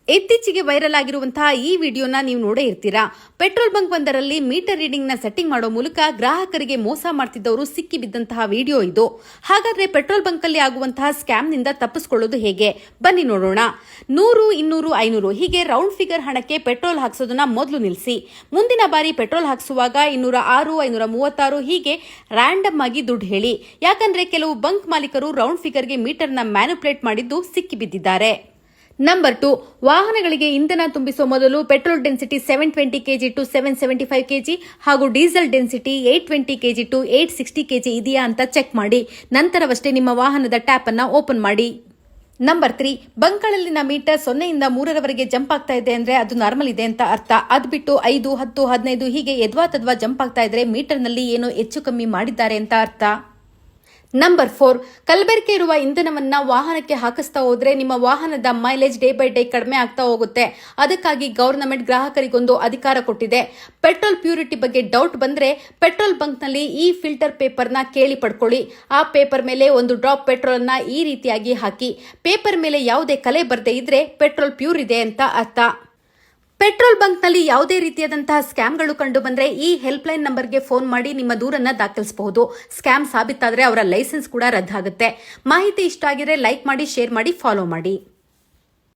ಇತ್ತೀಚೆಗೆ ವೈರಲ್ ಆಗಿರುವಂತಹ ಈ ವಿಡಿಯೋನ ನೀವು ನೋಡೇ ಇರ್ತೀರಾ. ಪೆಟ್ರೋಲ್ ಬಂಕ್ ಒಂದರಲ್ಲಿ ಮೀಟರ್ ರೀಡಿಂಗ್ ನ ಸೆಟ್ಟಿಂಗ್ ಮಾಡೋ ಮೂಲಕ ಗ್ರಾಹಕರಿಗೆ ಮೋಸ ಮಾಡ್ತಿದ್ದವರು ಸಿಕ್ಕಿ ಬಿದ್ದಂತಹ ವಿಡಿಯೋ ಇದು. ಹಾಗಾದ್ರೆ ಪೆಟ್ರೋಲ್ ಬಂಕ್ ಅಲ್ಲಿ ಆಗುವಂತಹ ಸ್ಕ್ಯಾಮ್ ನಿಂದ ತಪ್ಪಿಸಿಕೊಳ್ಳೋದು ಹೇಗೆ, ಬನ್ನಿ ನೋಡೋಣ. 100, 200, 500 ಹೀಗೆ ರೌಂಡ್ ಫಿಗರ್ ಹಣಕ್ಕೆ ಪೆಟ್ರೋಲ್ ಹಾಕ್ಸೋದನ್ನ ಮೊದಲು ನಿಲ್ಲಿಸಿ. ಮುಂದಿನ ಬಾರಿ ಪೆಟ್ರೋಲ್ ಹಾಕ್ಸುವಾಗ 206, 536 ಹೀಗೆ ರ್ಯಾಂಡಮ್ ಆಗಿ ದುಡ್ಡು ಹೇಳಿ. ಯಾಕಂದ್ರೆ ಕೆಲವು ಬಂಕ್ ಮಾಲೀಕರು ರೌಂಡ್ ಫಿಗರ್ಗೆ ಮೀಟರ್ ನ ಮ್ಯಾನಿಪುಲೇಟ್ ಮಾಡಿದ್ದು ಸಿಕ್ಕಿ ಬಿದ್ದಿದ್ದಾರೆ. ನಂಬರ್ 2, ವಾಹನಗಳಿಗೆ ಇಂಧನ ತುಂಬಿಸುವ ಮೊದಲು petrol density 720 kg to 775 kg ಹಾಗೂ diesel density 820 kg to 860 kg ಇದೆಯಾ ಅಂತ ಚೆಕ್ ಮಾಡಿ. ನಂತರವಷ್ಟೇ ನಿಮ್ಮ ವಾಹನದ ಟ್ಯಾಪ್ ಅನ್ನ ಓಪನ್ ಮಾಡಿ. ನಂಬರ್ 3, ಬಂಕ್ಗಳಲ್ಲಿನ ಮೀಟರ್ 0 ಇಂದ 3ರವರೆಗೆ ಜಂಪ್ ಆಗ್ತಾ ಇದೆ ಅಂದ್ರೆ ಅದು ನಾರ್ಮಲ್ ಇದೆ ಅಂತ ಅರ್ಥ. ಅದ್ ಬಿಟ್ಟು 5, 10, 15 ಹೀಗೆ ಯದ್ವಾ ಜಂಪ್ ಆಗ್ತಾ ಇದ್ರೆ ಮೀಟರ್ ನಲ್ಲಿ ಏನೋ ಹೆಚ್ಚು ಕಮ್ಮಿ ಮಾಡಿದ್ದಾರೆ ಅಂತ ಅರ್ಥ. ನಂಬರ್ 4, ಕಲಬೆರಕೆ ಇರುವ ಇಂಧನವನ್ನ ವಾಹನಕ್ಕೆ ಹಾಕಿಸ್ತಾ ಹೋದ್ರೆ ನಿಮ್ಮ ವಾಹನದ ಮೈಲೇಜ್ ಡೇ ಬೈ ಡೇ ಕಡಿಮೆ ಆಗ್ತಾ ಹೋಗುತ್ತೆ. ಅದಕ್ಕಾಗಿ ಗವರ್ನಮೆಂಟ್ ಗ್ರಾಹಕರಿಗೊಂದು ಅಧಿಕಾರ ಕೊಟ್ಟಿದೆ. ಪೆಟ್ರೋಲ್ ಪ್ಯೂರಿಟಿ ಬಗ್ಗೆ ಡೌಟ್ ಬಂದ್ರೆ ಪೆಟ್ರೋಲ್ ಬಂಕ್ ನಲ್ಲಿ ಈ ಫಿಲ್ಟರ್ ಪೇಪರ್ ನ ಕೇಳಿ ಪಡ್ಕೊಳ್ಳಿ. ಆ ಪೇಪರ್ ಮೇಲೆ ಒಂದು ಡ್ರಾಪ್ ಪೆಟ್ರೋಲ್ ನ ಈ ರೀತಿಯಾಗಿ ಹಾಕಿ. ಪೇಪರ್ ಮೇಲೆ ಯಾವುದೇ ಕಲೆ ಬರದೇ ಇದ್ರೆ ಪೆಟ್ರೋಲ್ ಪ್ಯೂರ್ ಇದೆ ಅಂತ ಅರ್ಥ. ಪೆಟ್ರೋಲ್ ಬಂಕ್ ನಲ್ಲಿ ಯಾವುದೇ ರೀತಿಯಾದಂತಹ ಸ್ಕ್ಯಾಮ್ಗಳು ಕಂಡು ಬಂದ್ರೆ ಈ ಹೆಲ್ಪ್ ಲೈನ್ ನಂಬರ್ಗೆ ಫೋನ್ ಮಾಡಿ ನಿಮ್ಮ ದೂರನ್ನ ದಾಖಲಿಸಬಹುದು. ಸ್ಕ್ಯಾಮ್ ಸಾಬೀತಾದ್ರೆ ಅವರ ಲೈಸೆನ್ಸ್ ಕೂಡ ರದ್ದಾಗುತ್ತೆ. ಮಾಹಿತಿ ಇಷ್ಟ ಆಗಿದ್ರೆ ಲೈಕ್ ಮಾಡಿ, ಶೇರ್ ಮಾಡಿ, ಫಾಲೋ ಮಾಡಿ.